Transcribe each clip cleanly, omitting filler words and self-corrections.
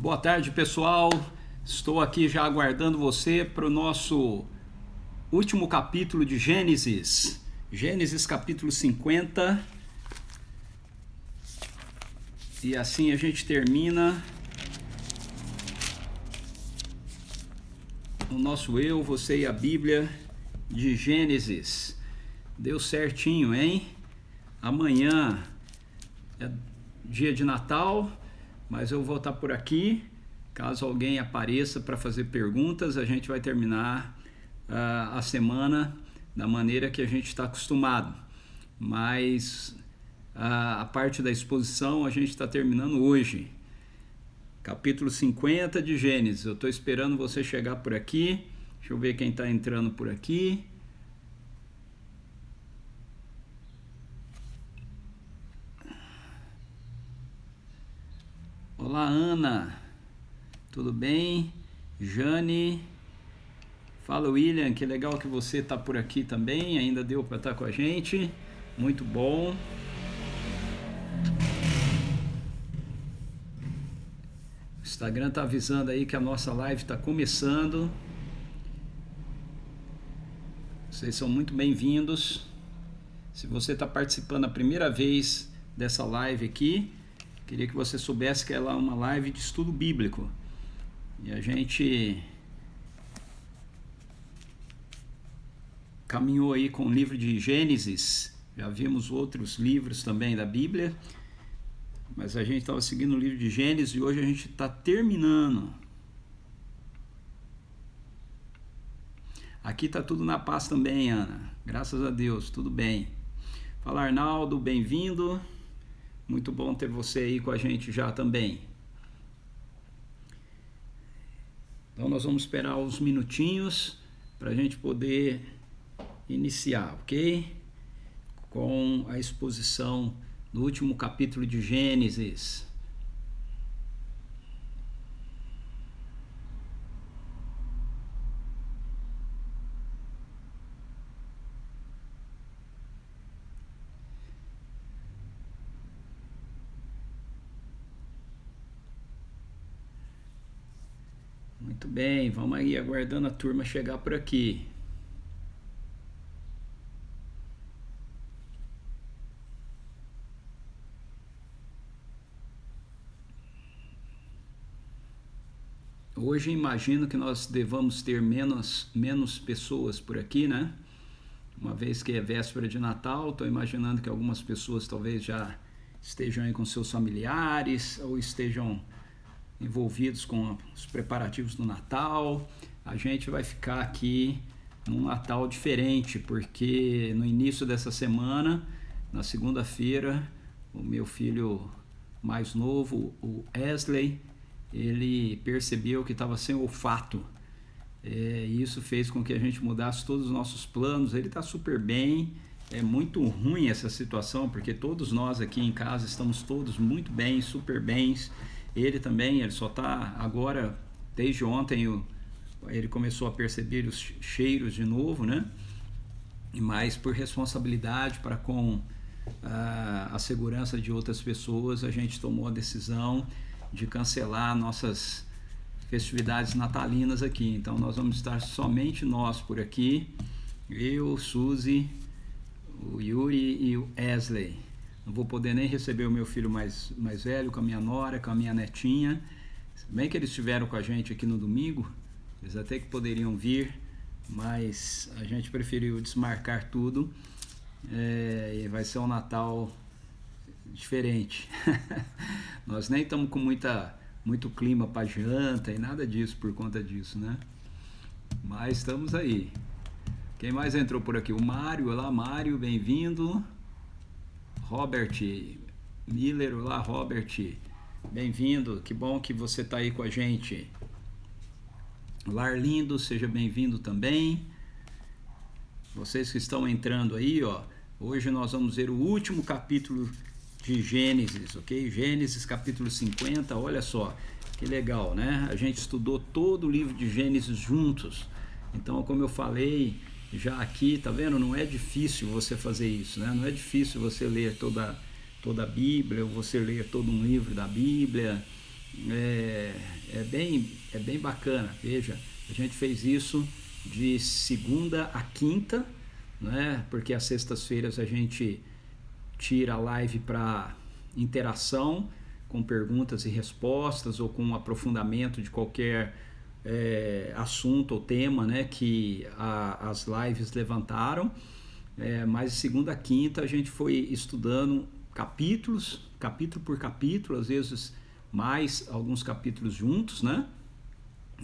Boa tarde, pessoal. Estou aqui já aguardando você para o nosso último capítulo de Gênesis. Gênesis capítulo 50. E assim a gente termina o nosso eu, você e a Bíblia de Gênesis. Deu certinho, hein? Amanhã é dia de Natal, mas eu vou estar por aqui. Caso alguém apareça para fazer perguntas, a gente vai terminar a semana da maneira que a gente está acostumado. Mas a parte da exposição a gente está terminando hoje. Capítulo 50 de Gênesis. Eu estou esperando você chegar por aqui. Deixa eu ver quem está entrando por aqui. Olá, Ana. Tudo bem? Jane. Fala, William. Que legal que você está por aqui também. Ainda deu para estar com a gente. Muito bom. O Instagram está avisando aí que a nossa live está começando. Vocês são muito bem-vindos. Se você está participando a primeira vez dessa live aqui, queria que você soubesse que ela é uma live de estudo bíblico. E a gente caminhou aí com o livro de Gênesis. Já vimos outros livros também da Bíblia, mas a gente estava seguindo o livro de Gênesis e hoje a gente está terminando. Aqui está tudo na paz também, Ana. Graças a Deus, tudo bem. Fala, Arnaldo, bem-vindo. Muito bom ter você aí com a gente já também. Então nós vamos esperar uns minutinhos para a gente poder iniciar, ok? Com a exposição do último capítulo de Gênesis. Muito bem, vamos aí aguardando a turma chegar por aqui. Hoje imagino que nós devamos ter menos pessoas por aqui, né? Uma vez que é véspera de Natal, estou imaginando que algumas pessoas talvez já estejam aí com seus familiares ou estejam envolvidos com os preparativos do Natal. A gente vai ficar aqui num Natal diferente, porque no início dessa semana, na segunda-feira, o meu filho mais novo, o Wesley, ele percebeu que estava sem olfato. E isso fez com que a gente mudasse todos os nossos planos. Ele está super bem. É muito ruim essa situação, porque todos nós aqui em casa estamos todos muito bem, super bens. Ele também, ele só está agora, desde ontem, ele começou a perceber os cheiros de novo, né? Mas por responsabilidade para com a segurança de outras pessoas, a gente tomou a decisão de cancelar nossas festividades natalinas aqui. Então nós vamos estar somente nós por aqui, eu, Suzy, o Yuri e o Wesley. Não vou poder nem receber o meu filho mais velho, com a minha nora, com a minha netinha. Se bem que eles estiveram com a gente aqui no domingo, eles até que poderiam vir, mas a gente preferiu desmarcar tudo. E vai ser um Natal diferente. Nós nem estamos com muito clima para janta e nada disso por conta disso, né? Mas estamos aí. Quem mais entrou por aqui? O Mário. Olá, Mário, bem-vindo. Robert Miller, olá, Robert, bem-vindo, que bom que você está aí com a gente. Larlindo, seja bem-vindo também. Vocês que estão entrando aí, ó, hoje nós vamos ver o último capítulo de Gênesis, ok? Gênesis capítulo 50, olha só, que legal, né? A gente estudou todo o livro de Gênesis juntos, então como eu falei já aqui, tá vendo? Não é difícil você fazer isso, né? Não é difícil você ler toda a Bíblia, ou você ler todo um livro da Bíblia. é bem bacana. Veja, a gente fez isso de segunda a quinta, né? Porque às sextas-feiras a gente tira a live para interação, com perguntas e respostas ou com um aprofundamento de qualquer assunto ou tema, né, que as lives levantaram. Mas de segunda a quinta a gente foi estudando capítulo por capítulo, às vezes mais alguns capítulos juntos, né?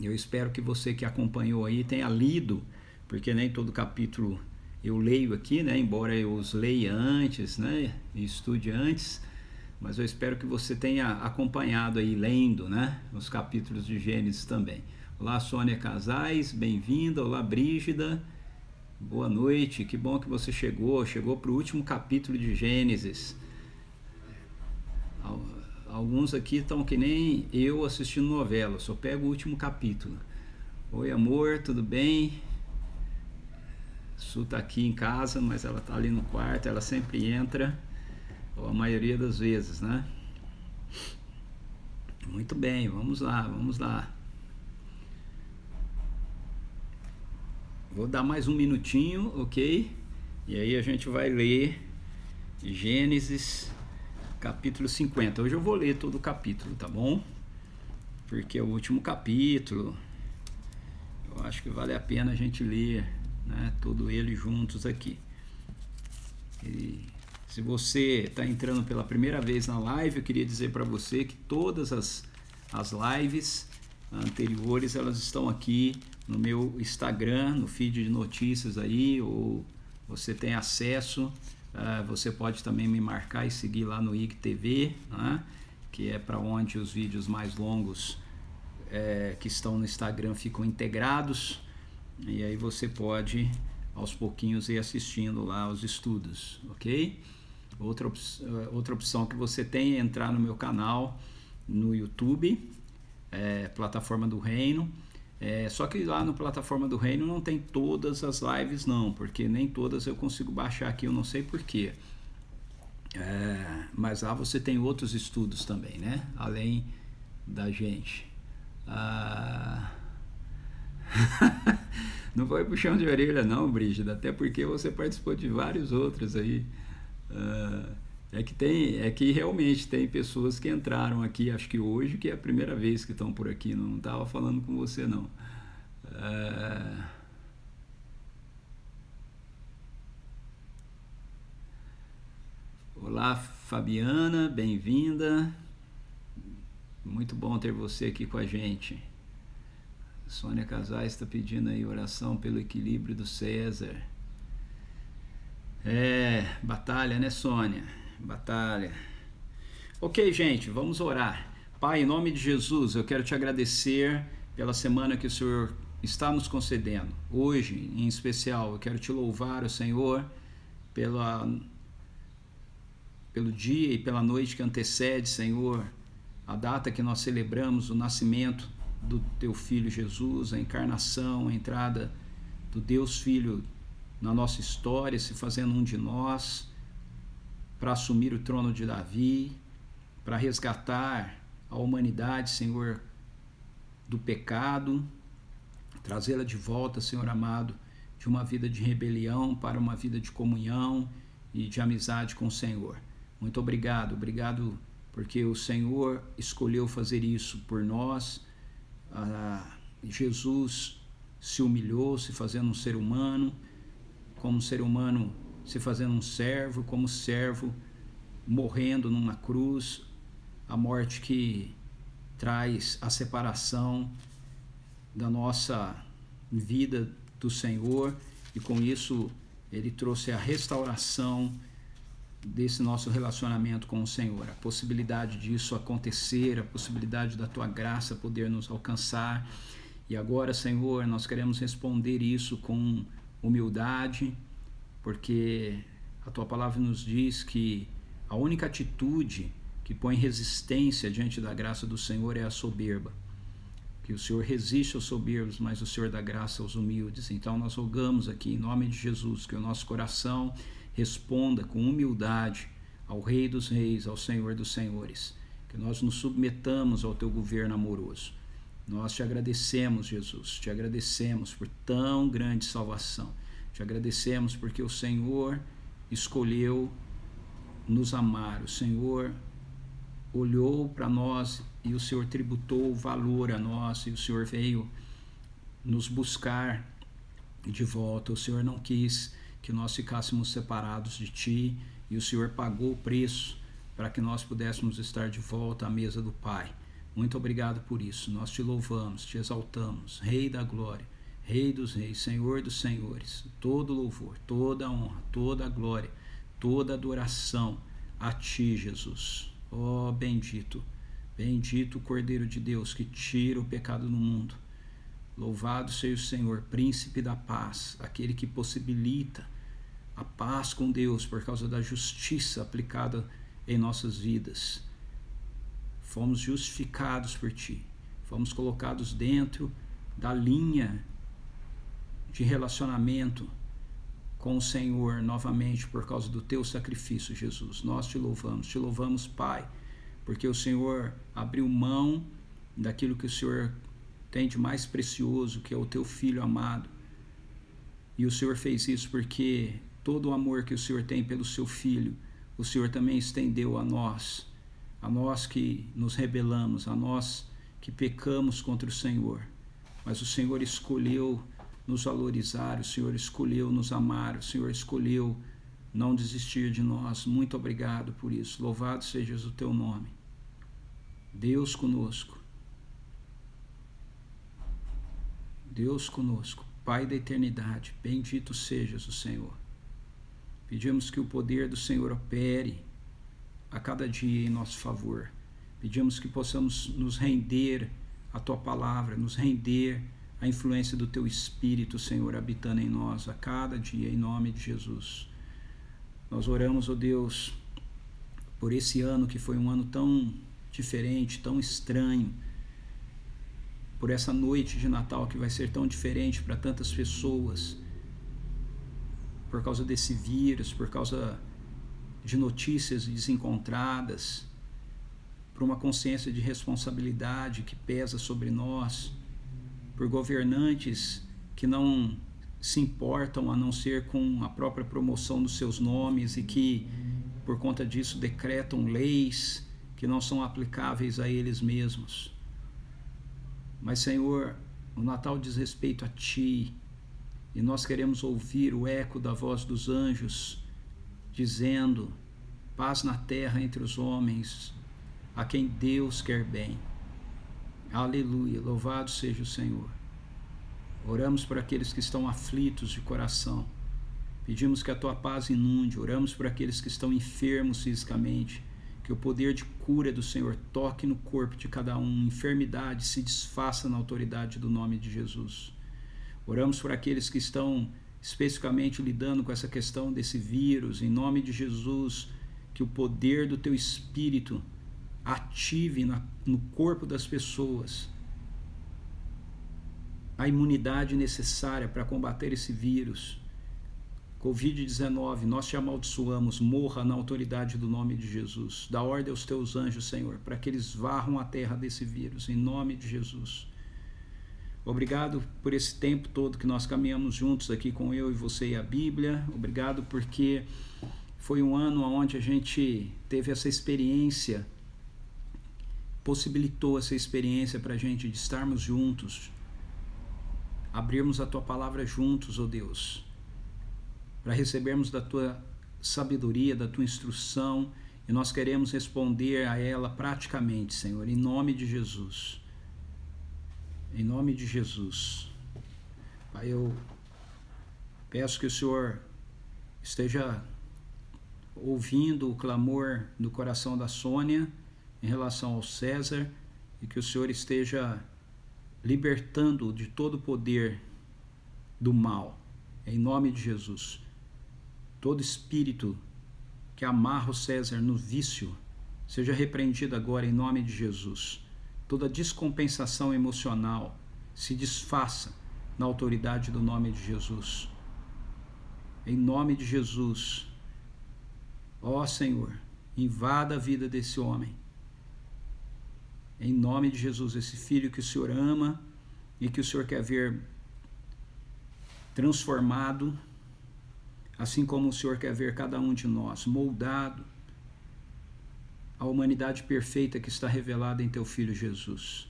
Eu espero que você que acompanhou aí tenha lido, porque nem todo capítulo eu leio aqui, né? Embora eu os leia antes, né? E estude antes, mas eu espero que você tenha acompanhado aí, lendo, né? Os capítulos de Gênesis também. Olá, Sônia Casais, bem-vinda. Olá, Brígida, boa noite. Que bom que você chegou para o último capítulo de Gênesis. Alguns aqui estão que nem eu assistindo novela, só pego o último capítulo. Oi, amor, tudo bem? Su tá aqui em casa, mas ela tá ali no quarto, ela sempre entra, ou a maioria das vezes, né? Muito bem, vamos lá. Vou dar mais um minutinho, ok? E aí a gente vai ler Gênesis capítulo 50. Hoje eu vou ler todo o capítulo, tá bom? Porque é o último capítulo. Eu acho que vale a pena a gente ler, né, todo ele juntos aqui. E se você está entrando pela primeira vez na live, eu queria dizer para você que todas as lives anteriores, elas estão aqui no meu Instagram, no feed de notícias aí, ou você tem acesso. Você pode também me marcar e seguir lá no IGTV, né, que é para onde os vídeos mais longos que estão no Instagram ficam integrados, e aí você pode aos pouquinhos ir assistindo lá os estudos, ok? Outra opção que você tem é entrar no meu canal no YouTube, Plataforma do Reino. Só que lá no Plataforma do Reino não tem todas as lives não, porque nem todas eu consigo baixar aqui, eu não sei porquê. Mas lá você tem outros estudos também, né? Além da gente. Não foi puxão de orelha não, Brígida, até porque você participou de vários outros aí. É que realmente tem pessoas que entraram aqui, acho que hoje, que é a primeira vez que estão por aqui, não estava falando com você não. Olá, Fabiana, bem-vinda. Muito bom ter você aqui com a gente. Sônia Casais está pedindo aí oração pelo equilíbrio do César. Batalha, né, Sônia? Batalha. Ok, gente, vamos orar. Pai, em nome de Jesus, eu quero te agradecer pela semana que o Senhor está nos concedendo. Hoje, em especial, eu quero te louvar, o Senhor, pelo dia e pela noite que antecede, Senhor, a data que nós celebramos o nascimento do teu Filho Jesus, a encarnação, a entrada do Deus Filho na nossa história, se fazendo um de nós, para assumir o trono de Davi, para resgatar a humanidade, Senhor, do pecado, trazê-la de volta, Senhor amado, de uma vida de rebelião para uma vida de comunhão e de amizade com o Senhor. Muito obrigado porque o Senhor escolheu fazer isso por nós. Jesus se humilhou, se fazendo um ser humano, como ser humano se fazendo um servo, como servo morrendo numa cruz, a morte que traz a separação da nossa vida do Senhor, e com isso ele trouxe a restauração desse nosso relacionamento com o Senhor, a possibilidade disso acontecer, a possibilidade da tua graça poder nos alcançar. E agora, Senhor, nós queremos responder isso com humildade, porque a tua palavra nos diz que a única atitude que põe resistência diante da graça do Senhor é a soberba, que o Senhor resiste aos soberbos, mas o Senhor dá graça aos humildes. Então nós rogamos aqui em nome de Jesus que o nosso coração responda com humildade ao Rei dos Reis, ao Senhor dos Senhores, que nós nos submetamos ao teu governo amoroso. Nós te agradecemos, Jesus, te agradecemos por tão grande salvação. Te agradecemos porque o Senhor escolheu nos amar. O Senhor olhou para nós e o Senhor tributou valor a nós e o Senhor veio nos buscar de volta. O Senhor não quis que nós ficássemos separados de Ti e o Senhor pagou o preço para que nós pudéssemos estar de volta à mesa do Pai. Muito obrigado por isso. Nós te louvamos, te exaltamos, Rei da glória, Rei dos reis, Senhor dos senhores. Todo louvor, toda honra, toda glória, toda adoração a Ti, Jesus. Ó bendito, bendito o Cordeiro de Deus que tira o pecado do mundo. Louvado seja o Senhor, príncipe da paz, aquele que possibilita a paz com Deus por causa da justiça aplicada em nossas vidas. Fomos justificados por Ti, fomos colocados dentro da linha de relacionamento com o Senhor novamente por causa do Teu sacrifício, Jesus. Nós te louvamos, Pai, porque o Senhor abriu mão daquilo que o Senhor tem de mais precioso, que é o Teu Filho amado. E o Senhor fez isso porque todo o amor que o Senhor tem pelo Seu Filho, o Senhor também estendeu a nós que nos rebelamos, a nós que pecamos contra o Senhor. Mas o Senhor escolheu nos valorizar, o Senhor escolheu nos amar, o Senhor escolheu não desistir de nós. Muito obrigado por isso. Louvado seja o Teu nome. Deus conosco. Deus conosco, Pai da eternidade, bendito sejas o Senhor. Pedimos que o poder do Senhor opere a cada dia em nosso favor. Pedimos que possamos nos render à Tua palavra, nos render à influência do Teu Espírito, Senhor, habitando em nós a cada dia, em nome de Jesus. Nós oramos, ó Deus, por esse ano que foi um ano tão diferente, tão estranho, por essa noite de Natal que vai ser tão diferente para tantas pessoas, por causa desse vírus, por causa de notícias desencontradas, por uma consciência de responsabilidade que pesa sobre nós, por governantes que não se importam a não ser com a própria promoção dos seus nomes e que, por conta disso, decretam leis que não são aplicáveis a eles mesmos. Mas, Senhor, o Natal diz respeito a Ti, e nós queremos ouvir o eco da voz dos anjos, dizendo: paz na terra entre os homens, a quem Deus quer bem. Aleluia, louvado seja o Senhor. Oramos por aqueles que estão aflitos de coração, pedimos que a Tua paz inunde. Oramos por aqueles que estão enfermos fisicamente, que o poder de cura do Senhor toque no corpo de cada um, enfermidade se desfaça na autoridade do nome de Jesus. Oramos por aqueles que estão especificamente lidando com essa questão desse vírus, em nome de Jesus, que o poder do Teu Espírito ative no corpo das pessoas a imunidade necessária para combater esse vírus. Covid-19, nós te amaldiçoamos, morra na autoridade do nome de Jesus. Dá ordem aos Teus anjos, Senhor, para que eles varram a terra desse vírus, em nome de Jesus. Obrigado por esse tempo todo que nós caminhamos juntos aqui com eu e você e a Bíblia. Obrigado porque foi um ano onde a gente teve essa experiência, possibilitou essa experiência para a gente de estarmos juntos, abrirmos a Tua palavra juntos, ó Deus, para recebermos da Tua sabedoria, da Tua instrução, e nós queremos responder a ela praticamente, Senhor, em nome de Jesus. Em nome de Jesus. Pai, eu peço que o Senhor esteja ouvindo o clamor do coração da Sônia em relação ao César, e que o Senhor esteja libertando de todo o poder do mal, em nome de Jesus. Todo espírito que amarra o César no vício seja repreendido agora em nome de Jesus. Toda descompensação emocional se desfaça na autoridade do nome de Jesus. Em nome de Jesus. Ó Senhor, invada a vida desse homem. Em nome de Jesus, esse filho que o Senhor ama e que o Senhor quer ver transformado, assim como o Senhor quer ver cada um de nós moldado à humanidade perfeita que está revelada em teu Filho Jesus.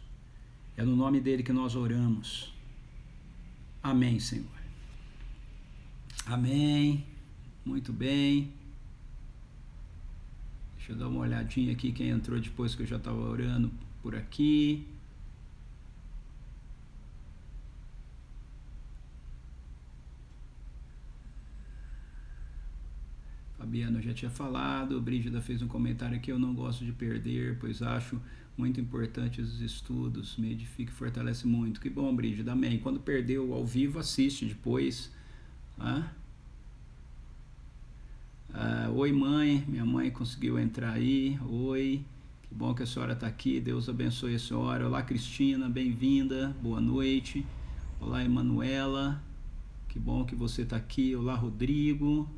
É no nome dele que nós oramos. Amém, Senhor. Amém. Muito bem. Deixa eu dar uma olhadinha aqui quem entrou depois que eu já estava orando por aqui. Fabiana, eu já tinha falado. Brígida fez um comentário aqui: eu não gosto de perder, pois acho muito importante os estudos, me edifica e fortalece muito. Que bom, Brígida, amém. Quando perdeu ao vivo, assiste depois. Oi, mãe, minha mãe conseguiu entrar aí. Oi, que bom que a senhora está aqui, Deus abençoe a senhora. Olá, Cristina, bem-vinda, boa noite. Olá, Emanuela, que bom que você está aqui. Olá, Rodrigo.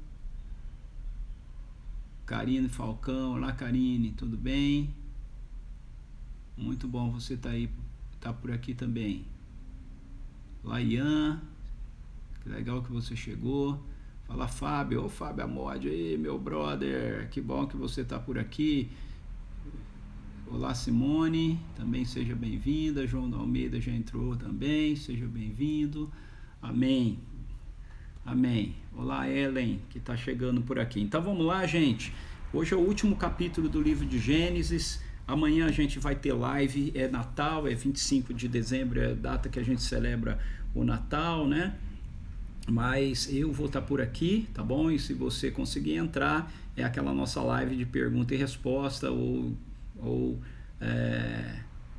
Karine Falcão, olá, Karine, tudo bem? Muito bom você estar aí, tá por aqui também. Olá, Ian, que legal que você chegou. Fala, Fábio, Fábio Amode aí, meu brother, que bom que você está por aqui. Olá, Simone, também seja bem-vinda. João da Almeida já entrou também, seja bem-vindo. Amém. Amém. Olá, Ellen, que está chegando por aqui. Então vamos lá, gente. Hoje é o último capítulo do livro de Gênesis. Amanhã a gente vai ter live, é Natal, é 25 de dezembro, é a data que a gente celebra o Natal, né? Mas eu vou estar por aqui, tá bom? E se você conseguir entrar, é aquela nossa live de pergunta e resposta ou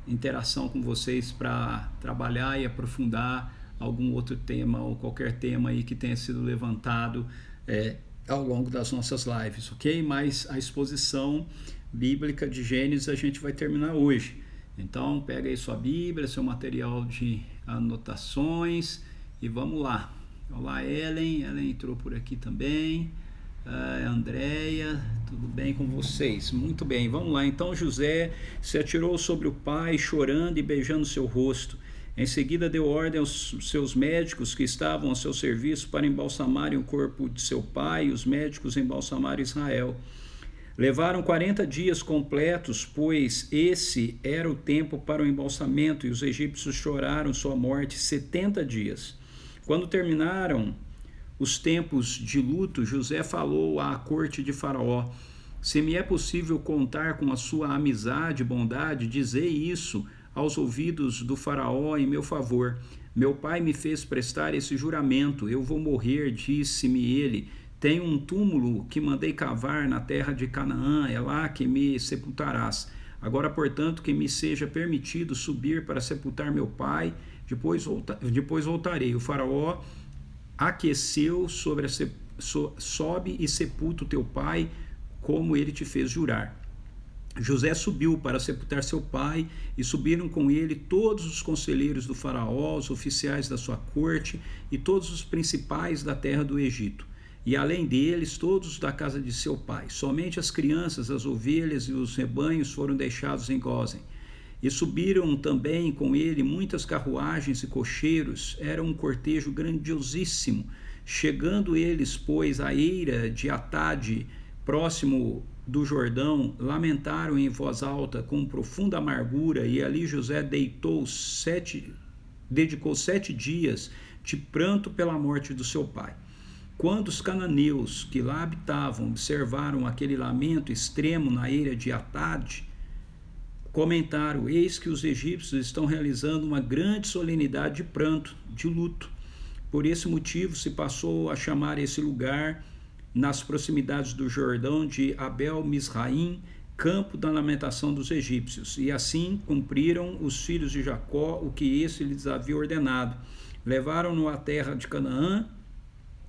interação com vocês para trabalhar e aprofundar algum outro tema ou qualquer tema aí que tenha sido levantado ao longo das nossas lives, ok? Mas a exposição bíblica de Gênesis a gente vai terminar hoje. Então pega aí sua Bíblia, seu material de anotações e vamos lá. Olá, Ellen entrou por aqui também. Andréia, tudo bem com vocês? Muito bem, vamos lá. Então José se atirou sobre o pai, chorando e beijando seu rosto. Em seguida deu ordem aos seus médicos que estavam a seu serviço para embalsamarem o corpo de seu pai, e os médicos embalsamaram Israel. Levaram 40 dias completos, pois esse era o tempo para o embalsamento, e os egípcios choraram sua morte 70 dias. Quando terminaram os tempos de luto, José falou à corte de Faraó: se me é possível contar com a sua amizade e bondade, dizei isso aos ouvidos do Faraó em meu favor. Meu pai me fez prestar esse juramento: eu vou morrer, disse-me ele. Tenho um túmulo que mandei cavar na terra de Canaã, é lá que me sepultarás. Agora, portanto, que me seja permitido subir para sepultar meu pai, depois voltarei. O Faraó aqueceu sobre sobe e sepulta o teu pai, como ele te fez jurar. José subiu para sepultar seu pai, e subiram com ele todos os conselheiros do Faraó, os oficiais da sua corte e todos os principais da terra do Egito. E além deles, todos da casa de seu pai. Somente as crianças, as ovelhas e os rebanhos foram deixados em Gósen. E subiram também com ele muitas carruagens e cocheiros. Era um cortejo grandiosíssimo. Chegando eles, pois, à eira de Atade, próximo do Jordão, lamentaram em voz alta com profunda amargura, e ali José dedicou 7 dias de pranto pela morte do seu pai. Quando os cananeus que lá habitavam observaram aquele lamento extremo na eira de Atade, comentaram: eis que os egípcios estão realizando uma grande solenidade de pranto, de luto. Por esse motivo se passou a chamar esse lugar, nas proximidades do Jordão, de Abel-Misraim, campo da lamentação dos egípcios. E assim cumpriram os filhos de Jacó o que esse lhes havia ordenado. Levaram-no à terra de Canaã,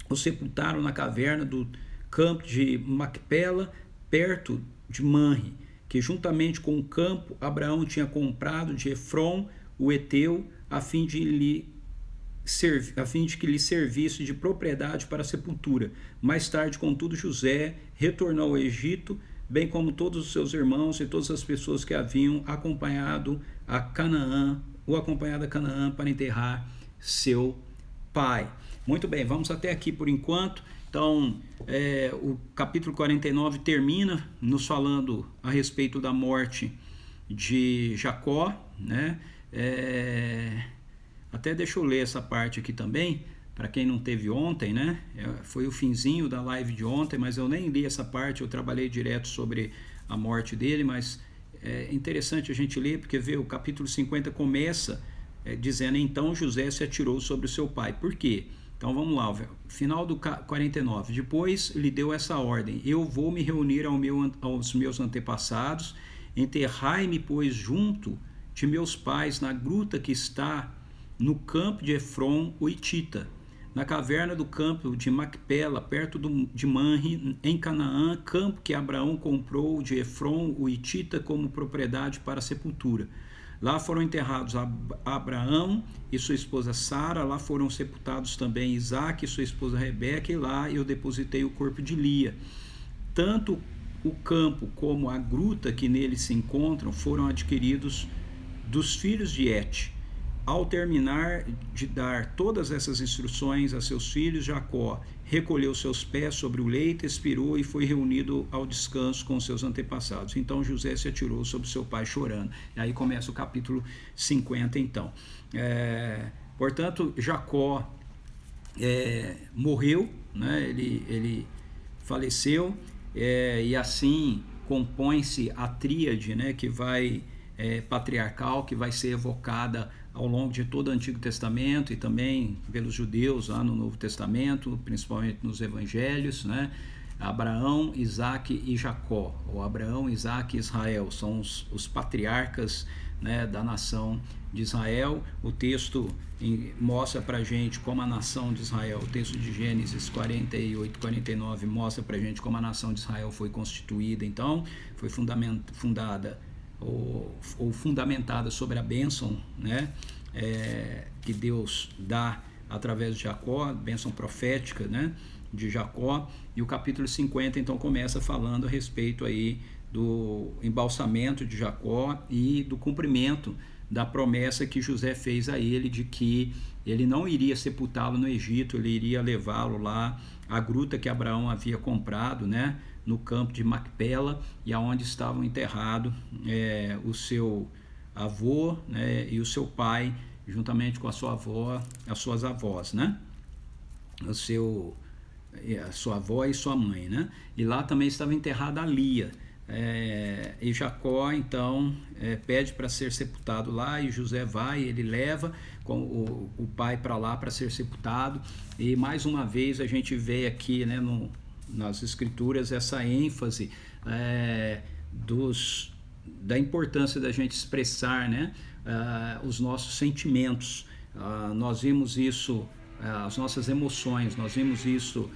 o sepultaram na caverna do campo de Macpela, perto de Manre, que juntamente com o campo Abraão tinha comprado de Efron, o Eteu, a fim de que lhe servisse de propriedade para a sepultura. Mais tarde, contudo, José retornou ao Egito, bem como todos os seus irmãos e todas as pessoas que haviam acompanhado a Canaã para enterrar seu pai. Muito bem, vamos até aqui por enquanto. Então, o capítulo 49 termina nos falando a respeito da morte de Jacó, né? Até deixa eu ler essa parte aqui também, para quem não teve ontem, né? Foi o finzinho da live de ontem, mas eu nem li essa parte, eu trabalhei direto sobre a morte dele, mas é interessante a gente ler, porque vê, o capítulo 50 começa dizendo, então José se atirou sobre o seu pai. Por quê? Então vamos lá, final do 49. Depois lhe deu essa ordem: eu vou me reunir aos meus antepassados, enterrai-me, pois, junto de meus pais na gruta que está no campo de Efron, o Hitita, na caverna do campo de Macpela, perto de Manre, em Canaã, campo que Abraão comprou de Efron, o Hitita, como propriedade para sepultura. Lá foram enterrados Abraão e sua esposa Sara, lá foram sepultados também Isaque e sua esposa Rebeca, e lá eu depositei o corpo de Lia. Tanto o campo como a gruta que nele se encontram foram adquiridos dos filhos de Et. Ao terminar de dar todas essas instruções a seus filhos, Jacó recolheu seus pés sobre o leito, expirou e foi reunido ao descanso com seus antepassados. Então José se atirou sobre seu pai chorando. E aí começa o capítulo 50 então. Portanto, Jacó morreu, né? Ele faleceu, e assim compõe-se a tríade, né? Que vai patriarcal, que vai ser evocada ao longo de todo o Antigo Testamento e também pelos judeus lá no Novo Testamento, principalmente nos Evangelhos, né? Abraão, Isaque e Jacó, ou Abraão, Isaque e Israel, são os patriarcas, né, da nação de Israel. O texto mostra para a gente como a nação de Israel, o texto de Gênesis 48, 49 mostra para a gente como a nação de Israel foi constituída. Então, foi fundada ou fundamentada sobre a bênção, né, que Deus dá através de Jacó, bênção profética, né, de Jacó. E o capítulo 50 então começa falando a respeito aí do embalsamento de Jacó e do cumprimento da promessa que José fez a ele de que ele não iria sepultá-lo no Egito, ele iria levá-lo lá à gruta que Abraão havia comprado, né, no campo de Macpela, e aonde estavam enterrados o seu avô, né, e o seu pai, juntamente com a sua avó, as suas avós, né, a sua avó e sua mãe, né, e lá também estava enterrada a Lia. E Jacó então pede para ser sepultado lá, e José vai, ele leva o pai para lá para ser sepultado. E mais uma vez a gente vê aqui, né, nas escrituras, essa ênfase da importância da gente expressar, né, os nossos sentimentos. Nós vimos isso, as nossas emoções, nós vimos isso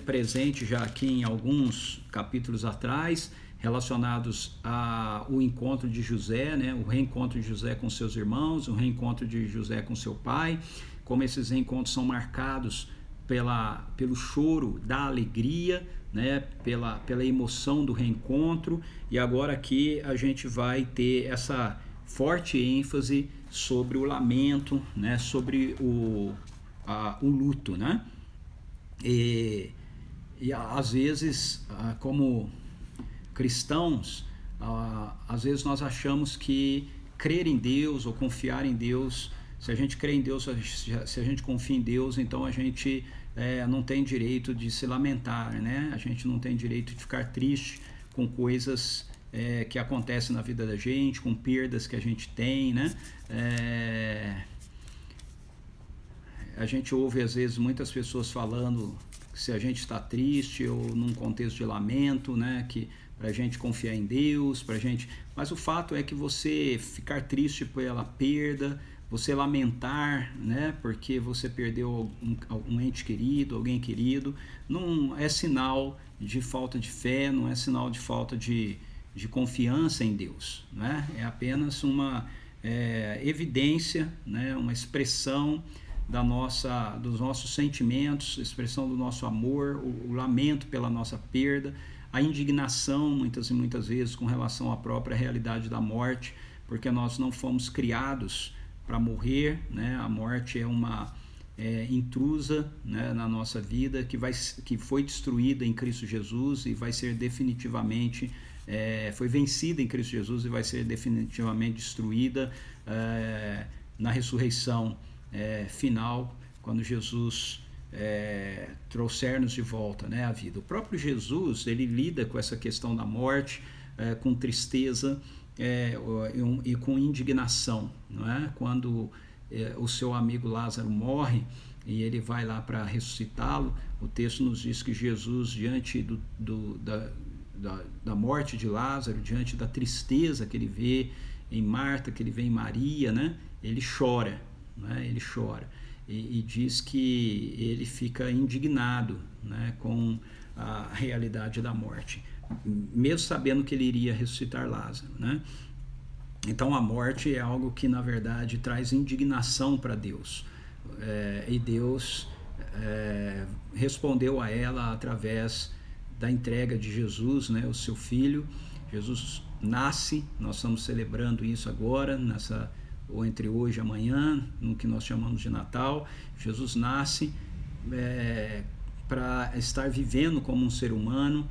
presente já aqui em alguns capítulos atrás, relacionados ao encontro de José, né, o reencontro de José com seus irmãos, o reencontro de José com seu pai, como esses reencontros são marcados pelo choro da alegria, né, pela emoção do reencontro. E agora aqui a gente vai ter essa forte ênfase sobre o lamento, né, sobre o luto, né? E às vezes, como cristãos, às vezes nós achamos que crer em Deus ou confiar em Deus, se a gente crê em Deus, se a gente confia em Deus, então a gente não tem direito de se lamentar, né? A gente não tem direito de ficar triste com coisas que acontecem na vida da gente, com perdas que a gente tem, né? A gente ouve às vezes muitas pessoas falando que se a gente está triste ou num contexto de lamento, né, que para a gente confiar em Deus, mas o fato é que você ficar triste pela perda, você lamentar, né, porque você perdeu um ente querido, alguém querido, não é sinal de falta de fé, não é sinal de falta de confiança em Deus, né? É apenas uma evidência, né, uma expressão dos nossos sentimentos, expressão do nosso amor, o lamento pela nossa perda, a indignação muitas e muitas vezes com relação à própria realidade da morte, porque nós não fomos criados para morrer, né? A morte é uma intrusa, né, na nossa vida, que foi destruída em Cristo Jesus e vai ser definitivamente foi vencida em Cristo Jesus e vai ser definitivamente destruída na ressurreição final, quando Jesus trouxer-nos de volta, né, à vida. O próprio Jesus, ele lida com essa questão da morte com tristeza e com indignação, não é? Quando o seu amigo Lázaro morre e ele vai lá para ressuscitá-lo, o texto nos diz que Jesus, diante da morte de Lázaro, diante da tristeza que ele vê em Marta, que ele vê em Maria, né, ele chora, né, ele chora e diz que ele fica indignado, né, com a realidade da morte, mesmo sabendo que ele iria ressuscitar Lázaro, né? Então a morte é algo que na verdade traz indignação para Deus, e Deus respondeu a ela através da entrega de Jesus, né, o seu filho. Jesus nasce, nós estamos celebrando isso agora, ou entre hoje e amanhã, no que nós chamamos de Natal. Jesus nasce para estar vivendo como um ser humano,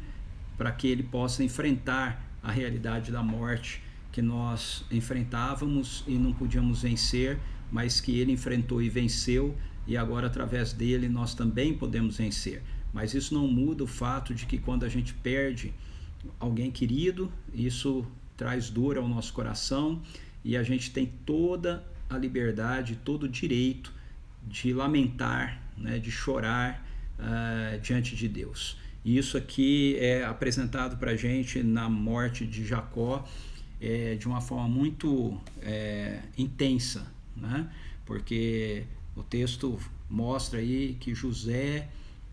para que ele possa enfrentar a realidade da morte que nós enfrentávamos e não podíamos vencer, mas que ele enfrentou e venceu, e agora através dele nós também podemos vencer. Mas isso não muda o fato de que quando a gente perde alguém querido, isso traz dor ao nosso coração, e a gente tem toda a liberdade, todo o direito de lamentar, né, de chorar diante de Deus. E isso aqui é apresentado para a gente na morte de Jacó, de uma forma muito intensa, né? Porque o texto mostra aí que José,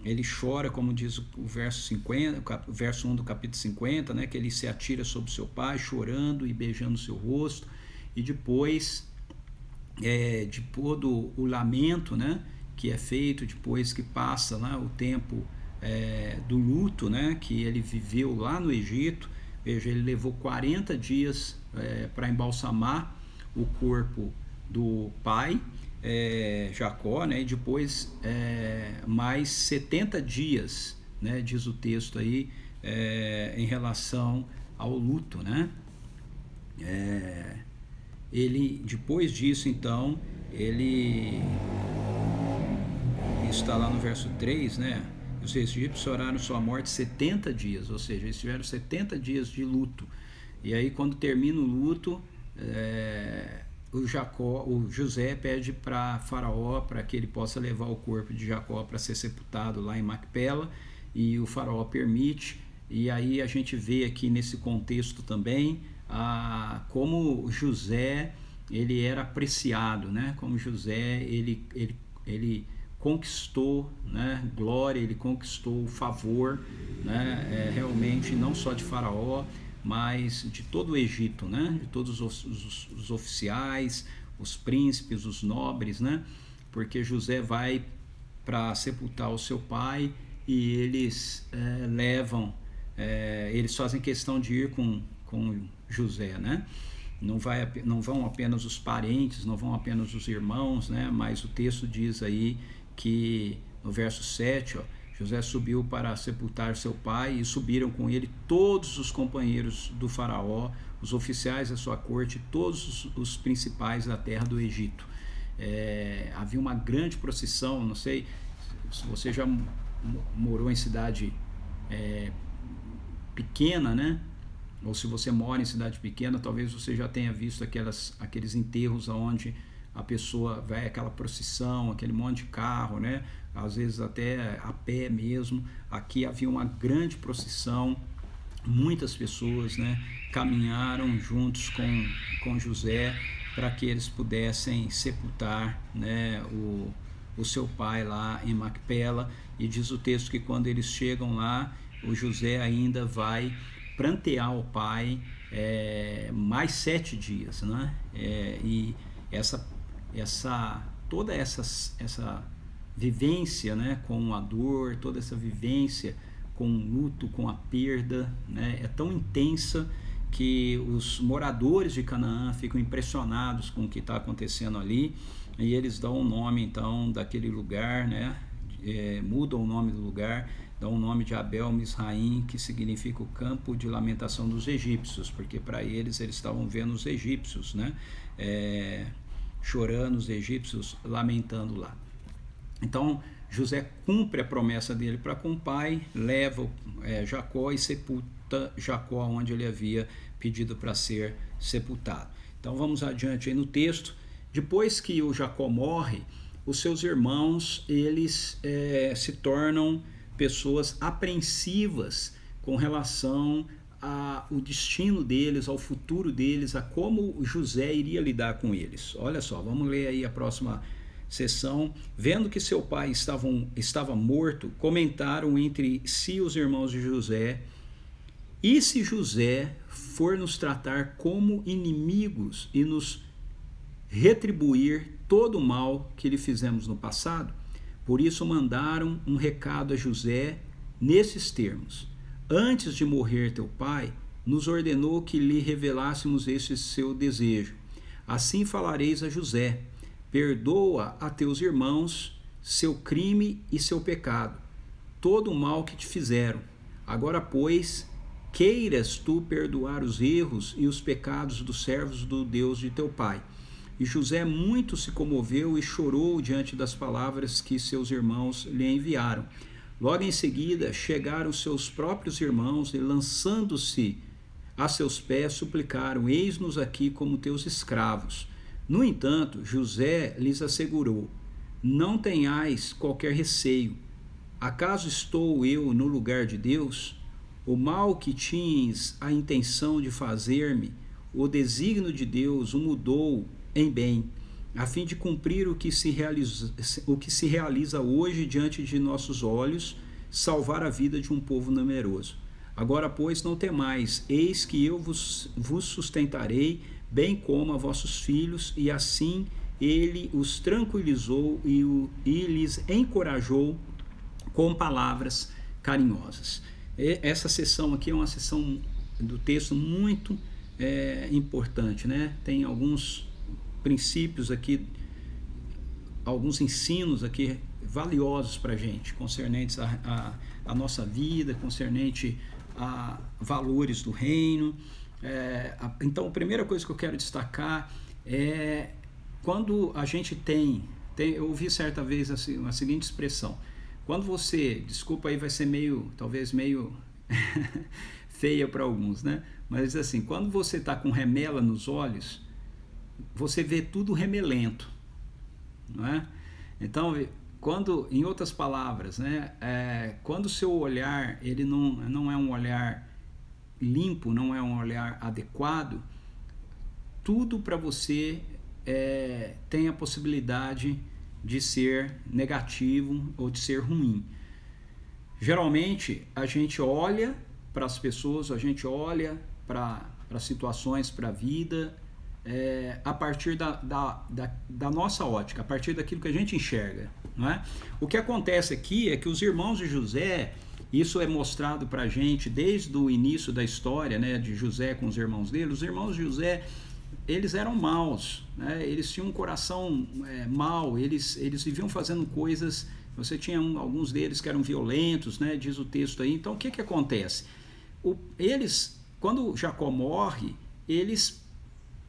ele chora, como diz o verso 50, o verso 1 do capítulo 50, né? Que ele se atira sobre seu pai, chorando e beijando seu rosto, e depois de todo o lamento, né, que é feito depois que passa lá o tempo do luto, né, que ele viveu lá no Egito. Veja, ele levou 40 dias para embalsamar o corpo do pai, Jacó, né, e depois mais 70 dias, né, diz o texto aí, em relação ao luto, né? Ele, depois disso, então, ele está lá no verso 3, né? Os egípcios oraram sua morte 70 dias, ou seja, eles tiveram 70 dias de luto. E aí, quando termina o luto, o José pede para Faraó para que ele possa levar o corpo de Jacó para ser sepultado lá em Macpela, e o Faraó permite. E aí a gente vê aqui nesse contexto também como José, ele era apreciado, né? Como José, ele conquistou, né, glória, ele conquistou o favor, né, realmente não só de Faraó, mas de todo o Egito, né, de todos os oficiais, os príncipes, os nobres, né, porque José vai para sepultar o seu pai e eles eles fazem questão de ir com José, né? Não vão apenas os parentes, não vão apenas os irmãos, né? Mas o texto diz aí que no verso 7, José subiu para sepultar seu pai, e subiram com ele todos os companheiros do faraó, os oficiais da sua corte, todos os principais da terra do Egito. Havia uma grande procissão. Não sei se você já morou em cidade pequena, né? Ou se você mora em cidade pequena, talvez você já tenha visto aqueles enterros onde a pessoa vai, aquela procissão, aquele monte de carro, né? Às vezes até a pé mesmo. Aqui havia uma grande procissão, muitas pessoas, né, caminharam juntos com José para que eles pudessem sepultar, né, o seu pai lá em Macpela. E diz o texto que quando eles chegam lá, o José ainda vai prantear o pai mais 7 dias, né? E toda essa vivência, né, com a dor, toda essa vivência com o luto, com a perda, né? É tão intensa que os moradores de Canaã ficam impressionados com o que está acontecendo ali, e eles dão o nome então daquele lugar, né? Mudam o nome do lugar, dão o nome de Abel Misraim, que significa o campo de lamentação dos egípcios, porque para eles estavam vendo os egípcios, né? Chorando, os egípcios lamentando lá. Então José cumpre a promessa dele para com o pai, leva Jacó e sepulta Jacó onde ele havia pedido para ser sepultado. Então vamos adiante aí no texto. Depois que o Jacó morre, os seus irmãos eles se tornam pessoas apreensivas com relação ao destino deles, ao futuro deles, a como José iria lidar com eles. Olha só, vamos ler aí a próxima sessão. Vendo que seu pai estava morto, comentaram entre si os irmãos de José: e se José for nos tratar como inimigos e nos retribuir todo o mal que lhe fizemos no passado? Por isso mandaram um recado a José nesses termos: antes de morrer teu pai, nos ordenou que lhe revelássemos este seu desejo. Assim falareis a José: perdoa a teus irmãos seu crime e seu pecado, todo o mal que te fizeram. Agora, pois, queiras tu perdoar os erros e os pecados dos servos do Deus de teu pai. E José muito se comoveu e chorou diante das palavras que seus irmãos lhe enviaram. Logo em seguida chegaram seus próprios irmãos e, lançando-se a seus pés, suplicaram: eis-nos aqui como teus escravos. No entanto, José lhes assegurou: não tenhais qualquer receio. Acaso estou eu no lugar de Deus? O mal que tinhas a intenção de fazer-me, o desígnio de Deus o mudou em bem, a fim de cumprir o que se realiza hoje diante de nossos olhos, salvar a vida de um povo numeroso. Agora, pois, não temais, eis que eu vos sustentarei, bem como a vossos filhos. E assim ele os tranquilizou e lhes encorajou com palavras carinhosas. Essa sessão aqui é uma sessão do texto muito importante, né? Tem alguns princípios aqui, alguns ensinos aqui valiosos para a gente, concernentes a nossa vida, concernente a valores do reino. Então, a primeira coisa que eu quero destacar é quando a gente eu ouvi certa vez assim, uma seguinte expressão: quando você, desculpa aí, vai ser talvez meio feia para alguns, né? Mas assim, quando você está com remela nos olhos, você vê tudo remelento, não é? Então, em outras palavras, né, quando o seu olhar ele não é um olhar limpo, não é um olhar adequado, tudo para você tem a possibilidade de ser negativo ou de ser ruim. Geralmente, a gente olha para as pessoas, a gente olha para situações, para a vida, a partir da nossa ótica, a partir daquilo que a gente enxerga, não é? O que acontece aqui é que os irmãos de José, isso é mostrado para a gente desde o início da história, né, de José com os irmãos dele. Os irmãos de José, eles eram maus, né? Eles tinham um coração mau, eles viviam fazendo coisas. Você tinha alguns deles que eram violentos, né, diz o texto aí. Então o que acontece? Quando Jacó morre, eles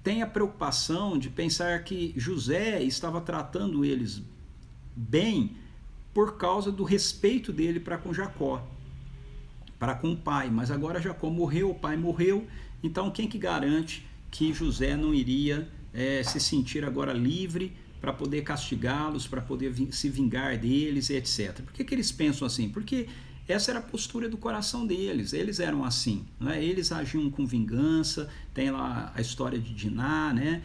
têm a preocupação de pensar que José estava tratando eles bem por causa do respeito dele para com Jacó, para com o pai. Mas agora Jacó morreu, o pai morreu, então quem que garante que José não iria se sentir agora livre para poder castigá-los, para poder se vingar deles, etc. Por que eles pensam assim? Porque essa era a postura do coração deles, eles eram assim, né? Eles agiam com vingança. Tem lá a história de Diná, né?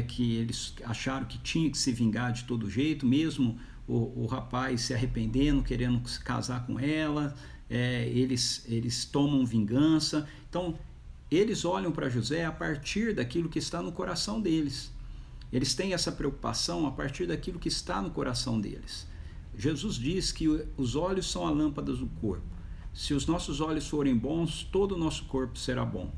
Que eles acharam que tinha que se vingar de todo jeito, mesmo o rapaz se arrependendo, querendo se casar com ela, eles tomam vingança. Então, eles olham para José a partir daquilo que está no coração deles. Eles têm essa preocupação a partir daquilo que está no coração deles. Jesus diz que os olhos são a lâmpada do corpo. se os nossos olhos forem bons, todo o nosso corpo será bom.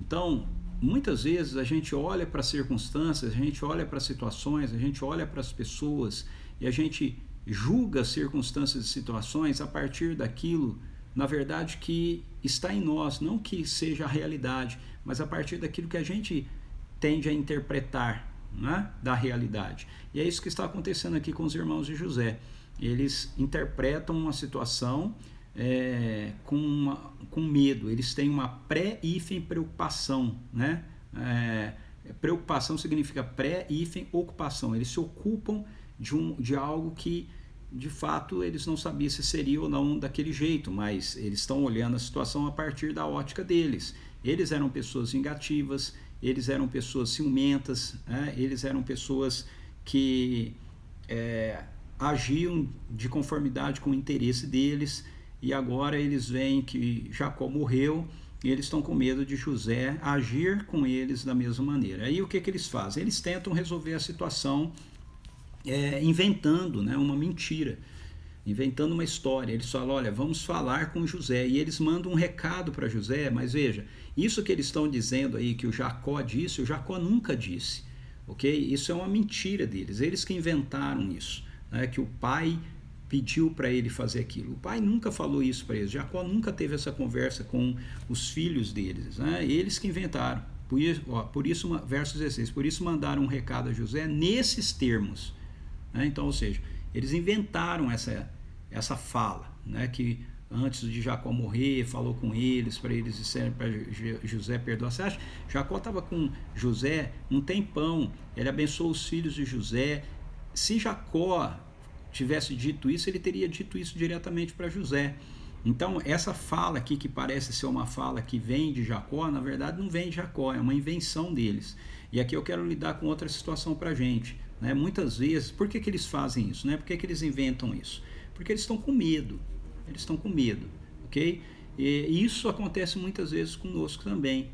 Então, muitas vezes a gente olha para as circunstâncias, a gente olha para as situações, a gente olha para as pessoas e a gente julga as circunstâncias e situações a partir daquilo, na verdade, que está em nós, não que seja a realidade, mas a partir daquilo que a gente tende a interpretar, né, da realidade. E é isso que está acontecendo aqui com os irmãos de José. Eles interpretam uma situação com medo, eles têm uma pré-hífen preocupação, né? Preocupação significa pré-hífen ocupação, eles se ocupam de algo que de fato eles não sabiam se seria ou não daquele jeito, mas eles estão olhando a situação a partir da ótica deles. Eles eram pessoas vingativas, eles eram pessoas ciumentas, eles eram pessoas que agiam de conformidade com o interesse deles, e agora eles veem que Jacó morreu e eles estão com medo de José agir com eles da mesma maneira. Aí o que eles fazem? Eles tentam resolver a situação inventando, né, uma mentira, inventando uma história. Eles falam, olha, vamos falar com José, e eles mandam um recado para José, mas veja, isso que eles estão dizendo aí que o Jacó disse, o Jacó nunca disse, ok? Isso é uma mentira deles, eles que inventaram isso, né, que o pai pediu para ele fazer aquilo. O pai nunca falou isso para eles, Jacó nunca teve essa conversa com os filhos deles, né? Eles que inventaram. Por isso, verso 16, por isso mandaram um recado a José nesses termos, né? Então, ou seja, eles inventaram essa fala, né, que antes de Jacó morrer, falou com eles, para eles disserem para José perdoar. Você acha? Jacó estava com José um tempão, ele abençoou os filhos de José. Se Jacó tivesse dito isso, ele teria dito isso diretamente para José. Então, essa fala aqui, que parece ser uma fala que vem de Jacó, na verdade não vem de Jacó, é uma invenção deles. E aqui eu quero lidar com outra situação para a gente, né? Muitas vezes, por que eles fazem isso, né? Por que eles inventam isso? Porque eles estão com medo, ok? E isso acontece muitas vezes conosco também.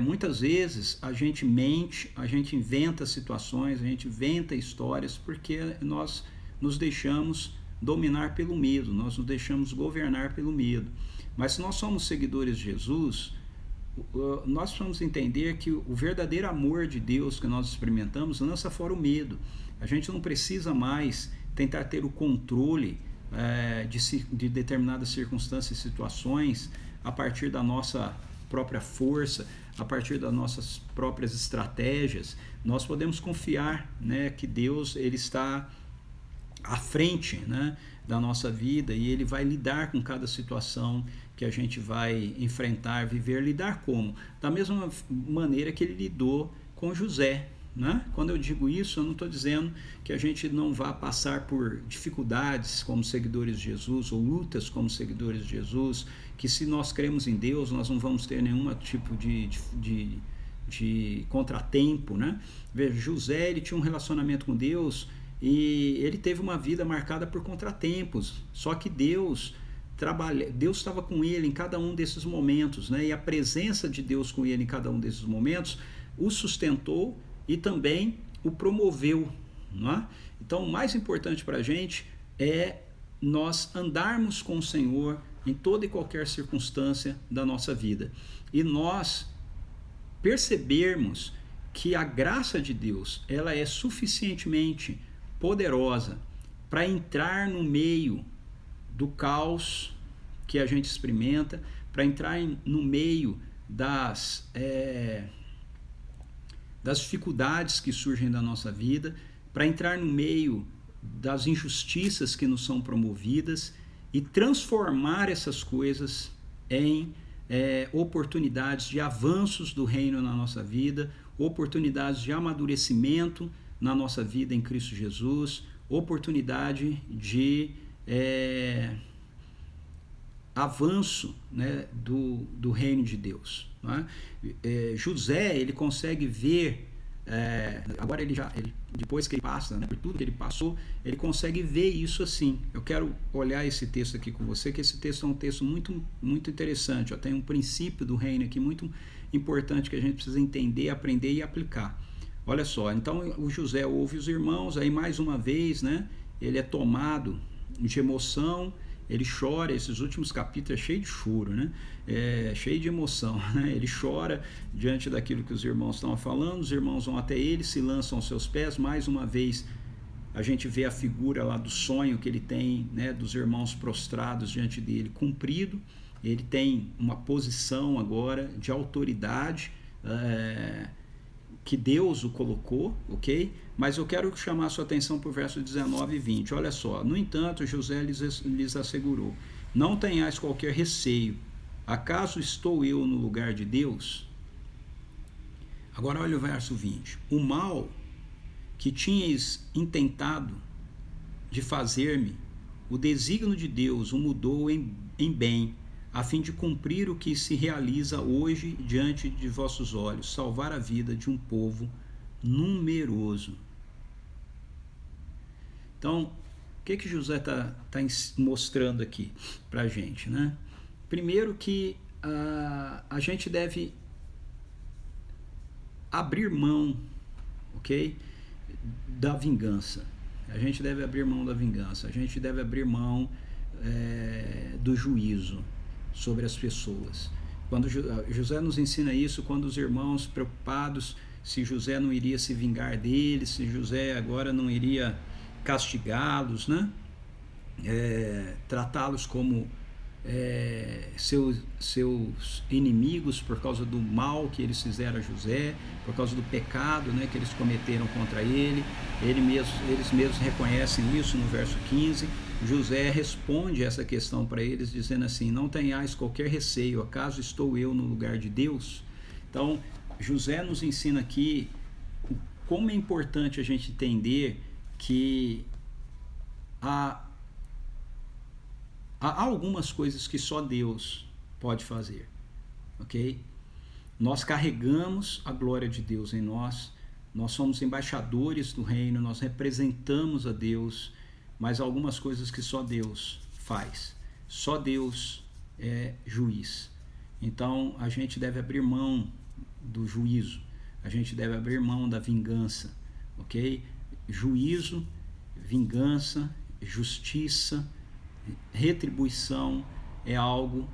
Muitas vezes a gente mente, a gente inventa situações, a gente inventa histórias porque nós nos deixamos dominar pelo medo, nós nos deixamos governar pelo medo. Mas se nós somos seguidores de Jesus, nós precisamos entender que o verdadeiro amor de Deus que nós experimentamos lança fora o medo. A gente não precisa mais tentar ter o controle de determinadas circunstâncias e situações a partir da nossa própria força, a partir das nossas próprias estratégias. Nós podemos confiar, né, que Deus ele está à frente, né, da nossa vida, e ele vai lidar com cada situação que a gente vai enfrentar, viver. Lidar como? Da mesma maneira que ele lidou com José, né? Quando eu digo isso, eu não estou dizendo que a gente não vá passar por dificuldades como seguidores de Jesus, ou lutas como seguidores de Jesus, que se nós cremos em Deus, nós não vamos ter nenhum tipo de contratempo, né? Veja, José, ele tinha um relacionamento com Deus, e ele teve uma vida marcada por contratempos, só que Deus estava com ele em cada um desses momentos, né? E a presença de Deus com ele em cada um desses momentos o sustentou e também o promoveu, não é? Então, o mais importante para a gente é nós andarmos com o Senhor em toda e qualquer circunstância da nossa vida, e nós percebermos que a graça de Deus ela é suficientemente poderosa para entrar no meio do caos que a gente experimenta, para entrar no meio das dificuldades que surgem da nossa vida, para entrar no meio das injustiças que nos são promovidas e transformar essas coisas em oportunidades de avanços do reino na nossa vida, oportunidades de amadurecimento na nossa vida em Cristo Jesus, oportunidade de avanço, né, do reino de Deus, não é? José, ele consegue ver, agora depois que ele passa, né, por tudo que ele passou, ele consegue ver isso assim. Eu quero olhar esse texto aqui com você, que esse texto é um texto muito, muito interessante. Tem um princípio do reino aqui muito importante que a gente precisa entender, aprender e aplicar. Olha só, então o José ouve os irmãos, aí mais uma vez, né, ele é tomado de emoção, ele chora. Esses últimos capítulos é cheio de choro, né? Cheio de emoção, né? Ele chora diante daquilo que os irmãos estão falando. Os irmãos vão até ele, se lançam aos seus pés. Mais uma vez a gente vê a figura lá do sonho que ele tem, né, dos irmãos prostrados diante dele cumprido. Ele tem uma posição agora de autoridade, que Deus o colocou, ok? Mas eu quero chamar a sua atenção para o verso 19 e 20. Olha só: no entanto, José lhes assegurou: não tenhais qualquer receio. Acaso estou eu no lugar de Deus? Agora olha o verso 20. O mal que tinhas intentado de fazer-me, o desígnio de Deus o mudou em bem, a fim de cumprir o que se realiza hoje diante de vossos olhos, salvar a vida de um povo numeroso. Então, o que José está mostrando aqui para a gente, né? Primeiro que a gente deve abrir mão, ok? Da vingança. A gente deve abrir mão da vingança. A gente deve abrir mão do juízo sobre as pessoas. Quando José nos ensina isso, quando os irmãos preocupados se José não iria se vingar deles, se José agora não iria castigá-los, né? Tratá-los como seus inimigos por causa do mal que eles fizeram a José, por causa do pecado, né, que eles cometeram contra ele. Eles mesmos reconhecem isso no verso 15. José responde essa questão para eles dizendo assim: não tenhais qualquer receio, acaso estou eu no lugar de Deus? Então José nos ensina aqui como é importante a gente entender que há algumas coisas que só Deus pode fazer, ok? Nós carregamos a glória de Deus em nós, nós somos embaixadores do reino, nós representamos a Deus, mas há algumas coisas que só Deus faz, só Deus é juiz. Então a gente deve abrir mão do juízo, a gente deve abrir mão da vingança, ok? Juízo, vingança, justiça, retribuição é algo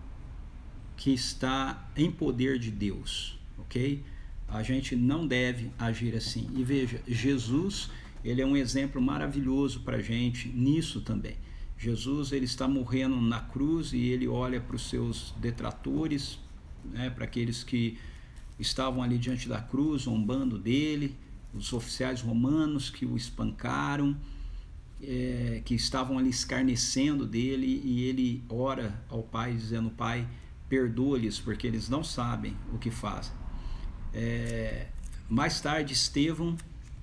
que está em poder de Deus, ok? A gente não deve agir assim. E veja, Jesus, ele é um exemplo maravilhoso para a gente nisso também. Jesus, ele está morrendo na cruz e ele olha para os seus detratores, né, para aqueles que estavam ali diante da cruz, zombando dele, os oficiais romanos que o espancaram, que estavam ali escarnecendo dele, e ele ora ao Pai dizendo: Pai, perdoa-lhes porque eles não sabem o que fazem. Mais tarde, Estevão,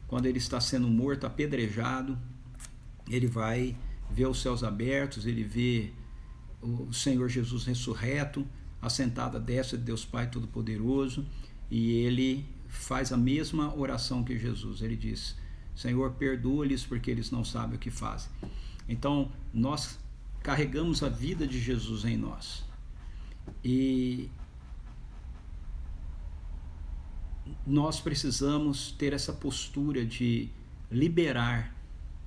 quando ele está sendo morto, apedrejado, ele vai ver os céus abertos, ele vê o Senhor Jesus ressurreto, assentado à destra de Deus Pai Todo-Poderoso, e ele faz a mesma oração que Jesus. Ele diz: Senhor, perdoa-lhes porque eles não sabem o que fazem. Então, nós carregamos a vida de Jesus em nós. E nós precisamos ter essa postura de liberar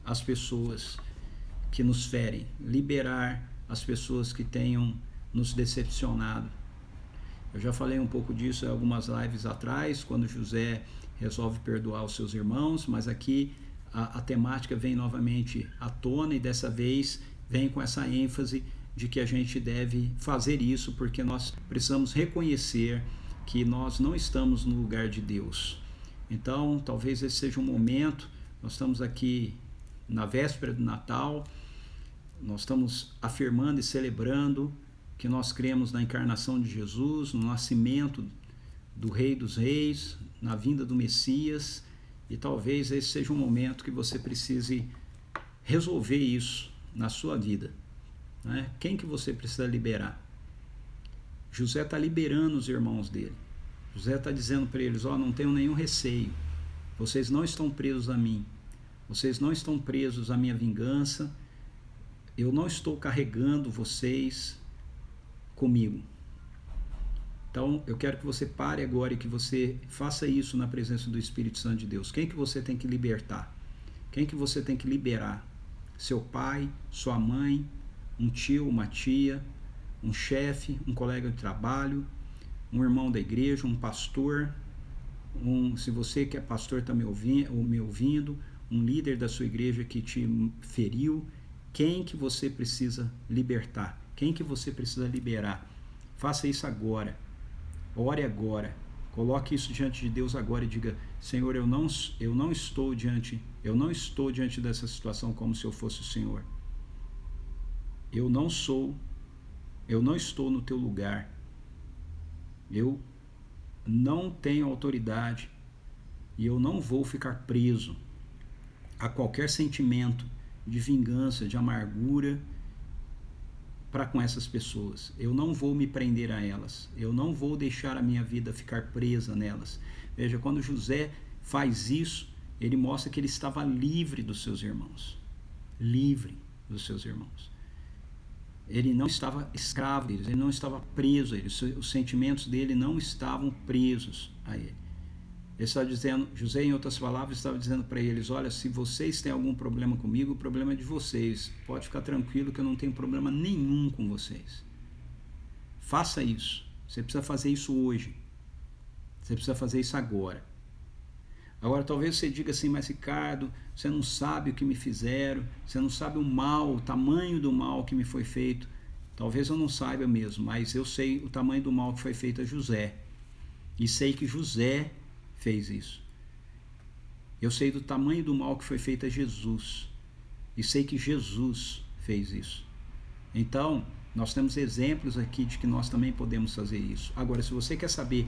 as pessoas que nos ferem, liberar as pessoas que tenham nos decepcionado. Eu já falei um pouco disso em algumas lives atrás, quando José resolve perdoar os seus irmãos, mas aqui a temática vem novamente à tona, e dessa vez vem com essa ênfase de que a gente deve fazer isso porque nós precisamos reconhecer que nós não estamos no lugar de Deus. Então, talvez esse seja um momento, nós estamos aqui na véspera do Natal, nós estamos afirmando e celebrando que nós cremos na encarnação de Jesus, no nascimento do Rei dos Reis, na vinda do Messias, e talvez esse seja um momento que você precise resolver isso na sua vida, né? Quem que você precisa liberar? José está liberando os irmãos dele. José está dizendo para eles: não tenham nenhum receio, vocês não estão presos a mim, vocês não estão presos à minha vingança, eu não estou carregando vocês comigo. Então, eu quero que você pare agora e que você faça isso na presença do Espírito Santo de Deus. Quem que você tem que libertar? Quem que você tem que liberar? Seu pai, sua mãe, um tio, uma tia, um chefe, um colega de trabalho, um irmão da igreja, um pastor, se você que é pastor está me ouvindo, um líder da sua igreja que te feriu, quem que você precisa libertar? Quem que você precisa liberar? Faça isso agora. Ore agora. Coloque isso diante de Deus agora e diga: Senhor, eu não estou diante dessa situação como se eu fosse o Senhor. Eu não estou no teu lugar. Eu não tenho autoridade e eu não vou ficar preso a qualquer sentimento de vingança, de amargura para com essas pessoas. Eu não vou me prender a elas. Eu não vou deixar a minha vida ficar presa nelas. Veja, quando José faz isso, ele mostra que ele estava livre dos seus irmãos. Livre dos seus irmãos. Ele não estava escravo deles, ele não estava preso a eles. Os sentimentos dele não estavam presos a ele. Ele estava dizendo, José, em outras palavras, estava dizendo para eles: olha, se vocês têm algum problema comigo, o problema é de vocês. Pode ficar tranquilo que eu não tenho problema nenhum com vocês. Faça isso. Você precisa fazer isso hoje. Você precisa fazer isso agora. Agora, talvez você diga assim: mas Ricardo, você não sabe o que me fizeram, você não sabe o mal, o tamanho do mal que me foi feito. Talvez eu não saiba mesmo, mas eu sei o tamanho do mal que foi feito a José. E sei que José fez isso. Eu sei do tamanho do mal que foi feito a Jesus. E sei que Jesus fez isso. Então, nós temos exemplos aqui de que nós também podemos fazer isso. Agora, se você quer saber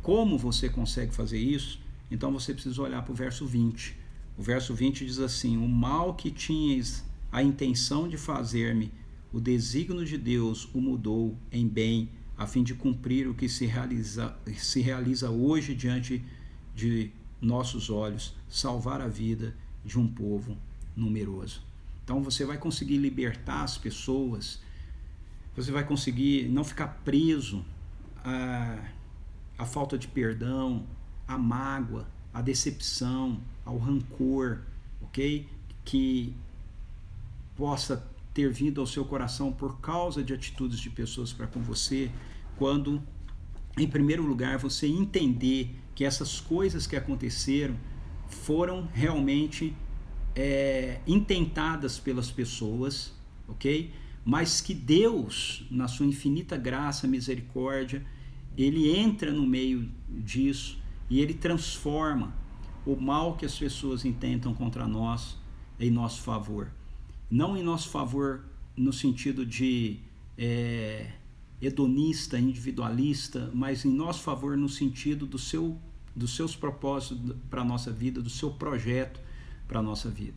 como você consegue fazer isso, então você precisa olhar para o verso 20. O verso 20 diz assim: o mal que tinhas a intenção de fazer-me, o desígnio de Deus o mudou em bem, a fim de cumprir o que se realiza hoje diante de nossos olhos, salvar a vida de um povo numeroso. Então você vai conseguir libertar as pessoas, você vai conseguir não ficar preso à falta de perdão, à mágoa, à decepção, ao rancor, ok? Que possa ter vindo ao seu coração por causa de atitudes de pessoas para com você, quando, em primeiro lugar, você entender que essas coisas que aconteceram foram realmente intentadas pelas pessoas, ok? Mas que Deus, na sua infinita graça, misericórdia, ele entra no meio disso e ele transforma o mal que as pessoas intentam contra nós em nosso favor. Não em nosso favor no sentido de hedonista, individualista, mas em nosso favor no sentido dos seus propósitos para a nossa vida, do seu projeto para a nossa vida.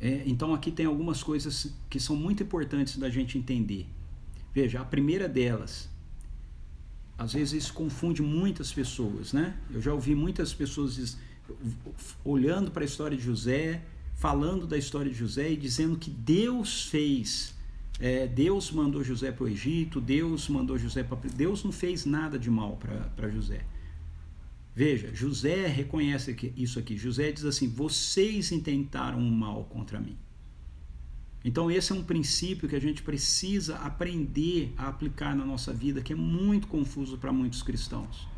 Então aqui tem algumas coisas que são muito importantes da gente entender. Veja, a primeira delas, às vezes isso confunde muitas pessoas, né? Eu já ouvi muitas pessoas olhando para a história de José, falando da história de José e dizendo que Deus fez, Deus mandou José para o Egito, Deus mandou José para... Deus não fez nada de mal para José. Veja, José reconhece isso aqui. José diz assim: vocês intentaram um mal contra mim. Então esse é um princípio que a gente precisa aprender a aplicar na nossa vida, que é muito confuso para muitos cristãos.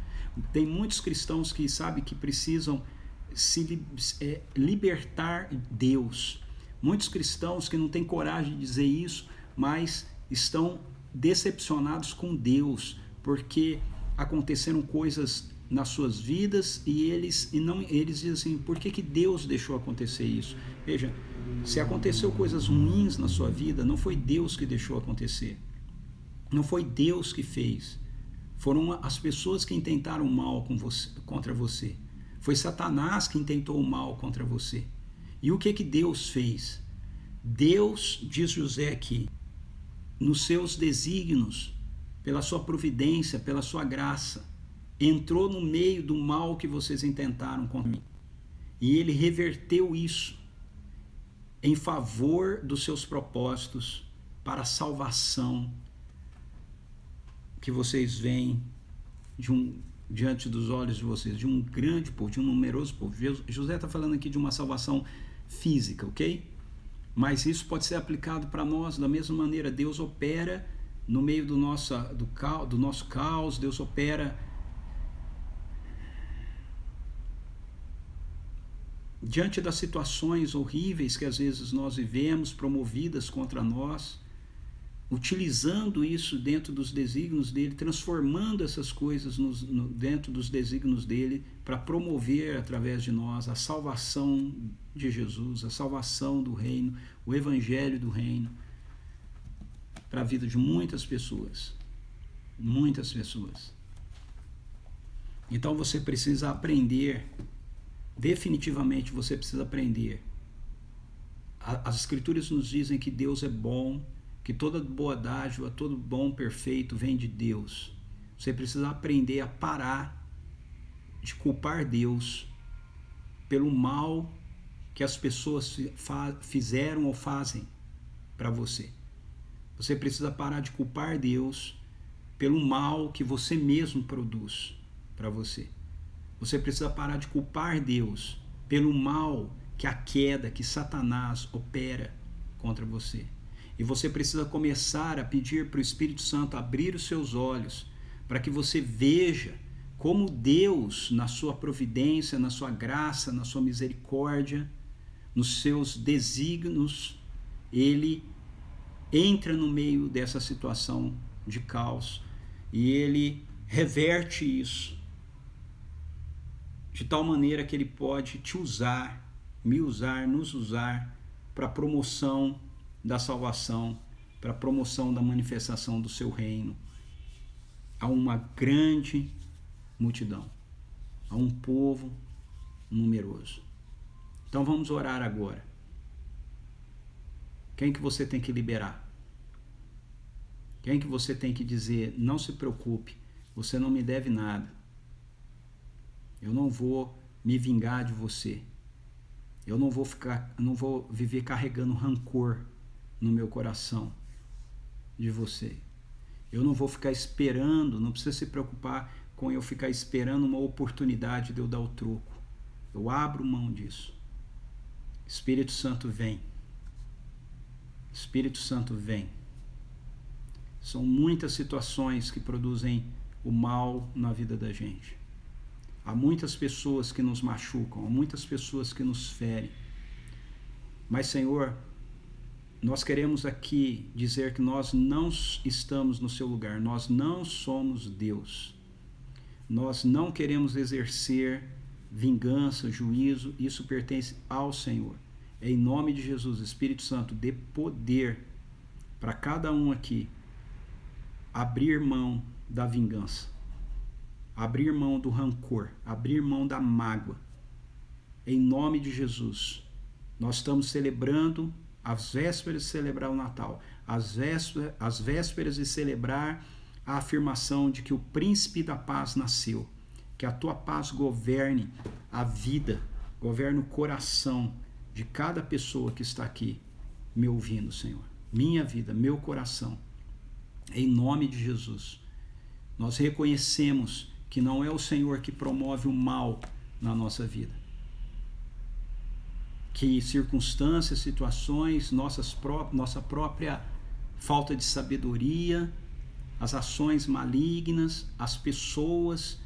Tem muitos cristãos que sabem que precisam libertar Deus. Muitos cristãos que não têm coragem de dizer isso, mas estão decepcionados com Deus, porque aconteceram coisas nas suas vidas e eles dizem assim: por que Deus deixou acontecer isso? Veja, se aconteceu coisas ruins na sua vida, não foi Deus que deixou acontecer, não foi Deus que fez, foram as pessoas que intentaram mal contra você. Foi Satanás que intentou o mal contra você. E o que Deus fez? Deus, diz José aqui, nos seus desígnios, pela sua providência, pela sua graça, entrou no meio do mal que vocês intentaram contra mim. E ele reverteu isso em favor dos seus propósitos para a salvação que vocês veem diante dos olhos de vocês, de um grande povo, de um numeroso povo. José está falando aqui de uma salvação física, ok? Mas isso pode ser aplicado para nós da mesma maneira. Deus opera no meio do nosso caos, Deus opera diante das situações horríveis que às vezes nós vivemos, promovidas contra nós, utilizando isso dentro dos desígnios dele, transformando essas coisas dentro dos desígnios dele, para promover através de nós a salvação de Jesus, a salvação do reino, o evangelho do reino, para a vida de muitas pessoas. Muitas pessoas. Então você precisa aprender, definitivamente você precisa aprender. As Escrituras nos dizem que Deus é bom, que toda boa dádiva, todo bom perfeito vem de Deus. Você precisa aprender a parar de culpar Deus pelo mal que as pessoas fizeram ou fazem para você. Você precisa parar de culpar Deus pelo mal que você mesmo produz para você. Você precisa parar de culpar Deus pelo mal que a queda, que Satanás opera contra você. E você precisa começar a pedir para o Espírito Santo abrir os seus olhos para que você veja como Deus, na sua providência, na sua graça, na sua misericórdia, nos seus desígnios, ele entra no meio dessa situação de caos e ele reverte isso de tal maneira que ele pode te usar, me usar, nos usar para a promoção da salvação, para a promoção da manifestação do seu reino a uma grande multidão, a um povo numeroso. Então vamos orar agora. Quem que você tem que liberar? Quem que você tem que dizer, não se preocupe, você não me deve nada. Eu não vou me vingar de você. Eu não vou viver carregando rancor no meu coração de você. Eu não vou ficar esperando, não precisa se preocupar com eu ficar esperando uma oportunidade de eu dar o troco. Eu abro mão disso. Espírito Santo vem. Espírito Santo vem. São muitas situações que produzem o mal na vida da gente. Há muitas pessoas que nos machucam, há muitas pessoas que nos ferem. Mas, Senhor, nós queremos aqui dizer que nós não estamos no seu lugar, nós não somos Deus. Nós não queremos exercer vingança, juízo, isso pertence ao Senhor. É em nome de Jesus, Espírito Santo, dê poder para cada um aqui abrir mão da vingança, abrir mão do rancor, abrir mão da mágoa. Em nome de Jesus, nós estamos celebrando as vésperas de celebrar o Natal, as vésperas de celebrar a afirmação de que o príncipe da paz nasceu, que a tua paz governe a vida, governe o coração de cada pessoa que está aqui me ouvindo, Senhor. Minha vida, meu coração, em nome de Jesus. Nós reconhecemos que não é o Senhor que promove o mal na nossa vida. Que circunstâncias, situações, nossa própria falta de sabedoria, as ações malignas, as pessoas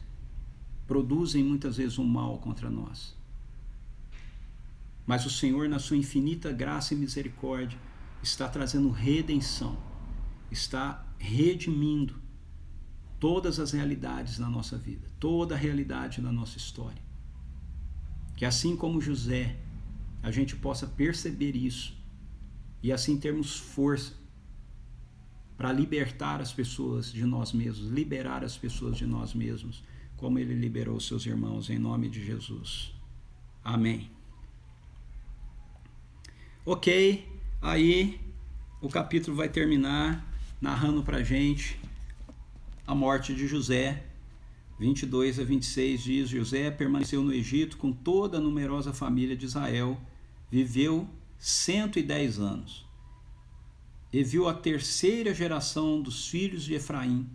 produzem muitas vezes um mal contra nós. Mas o Senhor, na sua infinita graça e misericórdia, está trazendo redenção, está redimindo todas as realidades da nossa vida, toda a realidade da nossa história. Que assim como José, a gente possa perceber isso e assim termos força para libertar as pessoas de nós mesmos, liberar as pessoas de nós mesmos, como ele liberou seus irmãos, em nome de Jesus. Amém. Ok, aí o capítulo vai terminar narrando para a gente a morte de José. 22 a 26 diz: José permaneceu no Egito com toda a numerosa família de Israel, viveu 110 anos. E viu a terceira geração dos filhos de Efraim.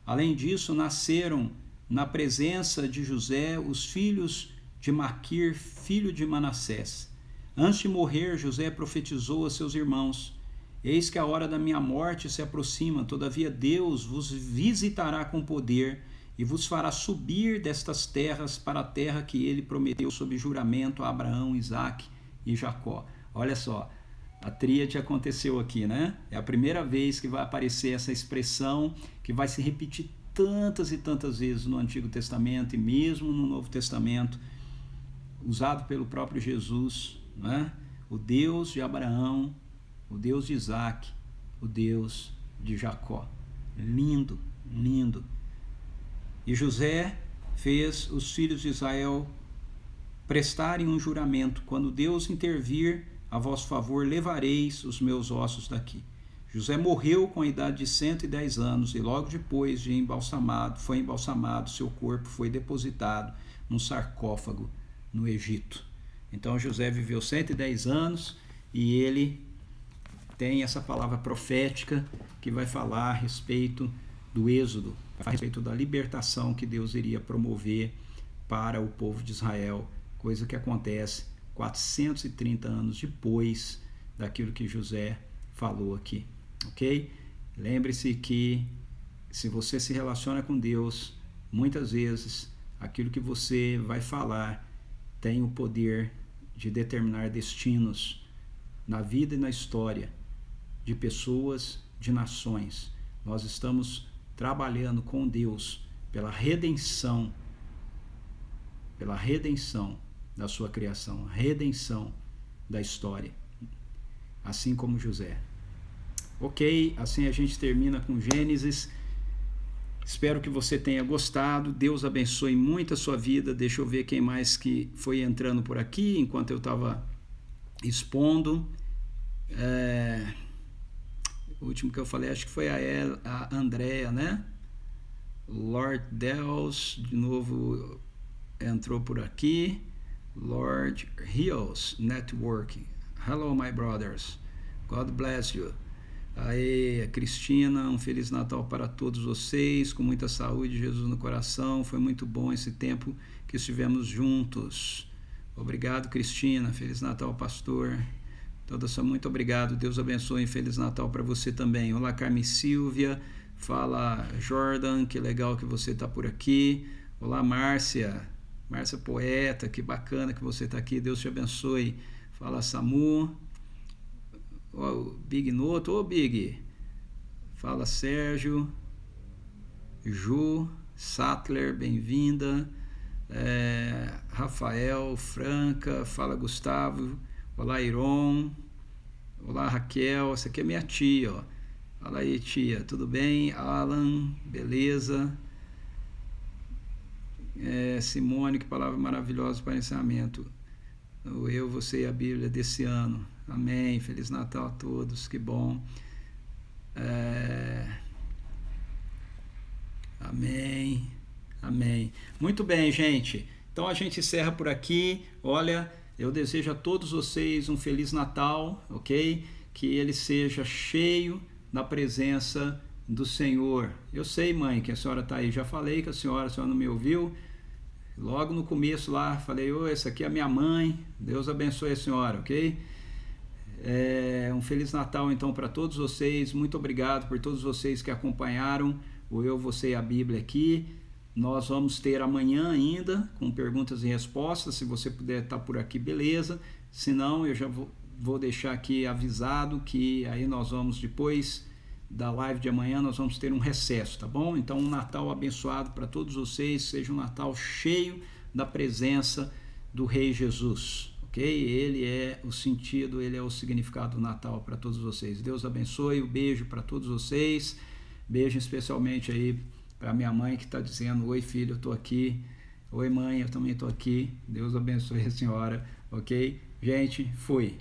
Além disso, nasceram na presença de José os filhos de Maquir, filho de Manassés. Antes de morrer, José profetizou a seus irmãos: eis que a hora da minha morte se aproxima, todavia Deus vos visitará com poder e vos fará subir destas terras para a terra que ele prometeu sob juramento a Abraão, Isaque e Jacó. Olha só, a tríade aconteceu aqui, né? É a primeira vez que vai aparecer essa expressão que vai se repetir tantas e tantas vezes no Antigo Testamento e mesmo no Novo Testamento, usado pelo próprio Jesus, né? O Deus de Abraão, o Deus de Isaque, o Deus de Jacó. Lindo, lindo. E José fez os filhos de Israel prestarem um juramento: quando Deus intervir a vosso favor, levareis os meus ossos daqui. José morreu com a idade de 110 anos e logo depois foi embalsamado, seu corpo foi depositado num sarcófago no Egito. Então José viveu 110 anos e ele tem essa palavra profética que vai falar a respeito do êxodo, a respeito da libertação que Deus iria promover para o povo de Israel, coisa que acontece 430 anos depois daquilo que José falou aqui, ok? Lembre-se que se você se relaciona com Deus, muitas vezes aquilo que você vai falar tem o poder de determinar destinos na vida e na história de pessoas, de nações. Nós estamos trabalhando com Deus pela redenção da sua criação, a redenção da história, assim como José. Ok, assim a gente termina com Gênesis. Espero que você tenha gostado. Deus abençoe muito a sua vida. Deixa eu ver quem mais que foi entrando por aqui enquanto eu estava expondo. O último que eu falei, acho que foi a Andrea, né? Lord Dells, de novo, entrou por aqui. Lord Hills Networking. Hello, my brothers. God bless you. Aê, Cristina, um Feliz Natal para todos vocês, com muita saúde, Jesus no coração. Foi muito bom esse tempo que estivemos juntos. Obrigado, Cristina. Feliz Natal, pastor. Muito obrigado. Deus abençoe e Feliz Natal para você também. Olá, Carmen Silvia. Fala, Jordan. Que legal que você está por aqui. Olá, Márcia. Márcia Poeta. Que bacana que você está aqui. Deus te abençoe. Fala, Samu. Big Noto. Big. Fala, Sérgio. Ju. Sattler. Bem-vinda. Rafael. Franca. Fala, Gustavo. Olá, Iron. Olá, Raquel. Essa aqui é minha tia, ó. Fala aí, tia. Tudo bem? Alan. Beleza. Simone, que palavra maravilhosa para ensinamento. Eu, você e a Bíblia desse ano. Amém. Feliz Natal a todos. Que bom. Amém. Amém. Muito bem, gente. Então a gente encerra por aqui. Olha, eu desejo a todos vocês um Feliz Natal, ok? Que ele seja cheio da presença do Senhor. Eu sei, mãe, que a senhora está aí. Já falei que a senhora não me ouviu. Logo no começo lá, falei, essa aqui é a minha mãe. Deus abençoe a senhora, ok? Um Feliz Natal, então, para todos vocês. Muito obrigado por todos vocês que acompanharam o Eu, Você e a Bíblia aqui. Nós vamos ter amanhã ainda, com perguntas e respostas. Se você puder estar por aqui, beleza. Se não, eu já vou deixar aqui avisado que aí nós vamos, depois da live de amanhã, nós vamos ter um recesso, tá bom? Então, um Natal abençoado para todos vocês. Seja um Natal cheio da presença do Rei Jesus, ok? Ele é o sentido, ele é o significado do Natal para todos vocês. Deus abençoe. Um beijo para todos vocês. Beijo especialmente aí para minha mãe que está dizendo, oi filho, eu estou aqui. Oi mãe, eu também estou aqui. Deus abençoe a senhora, ok? Gente, fui.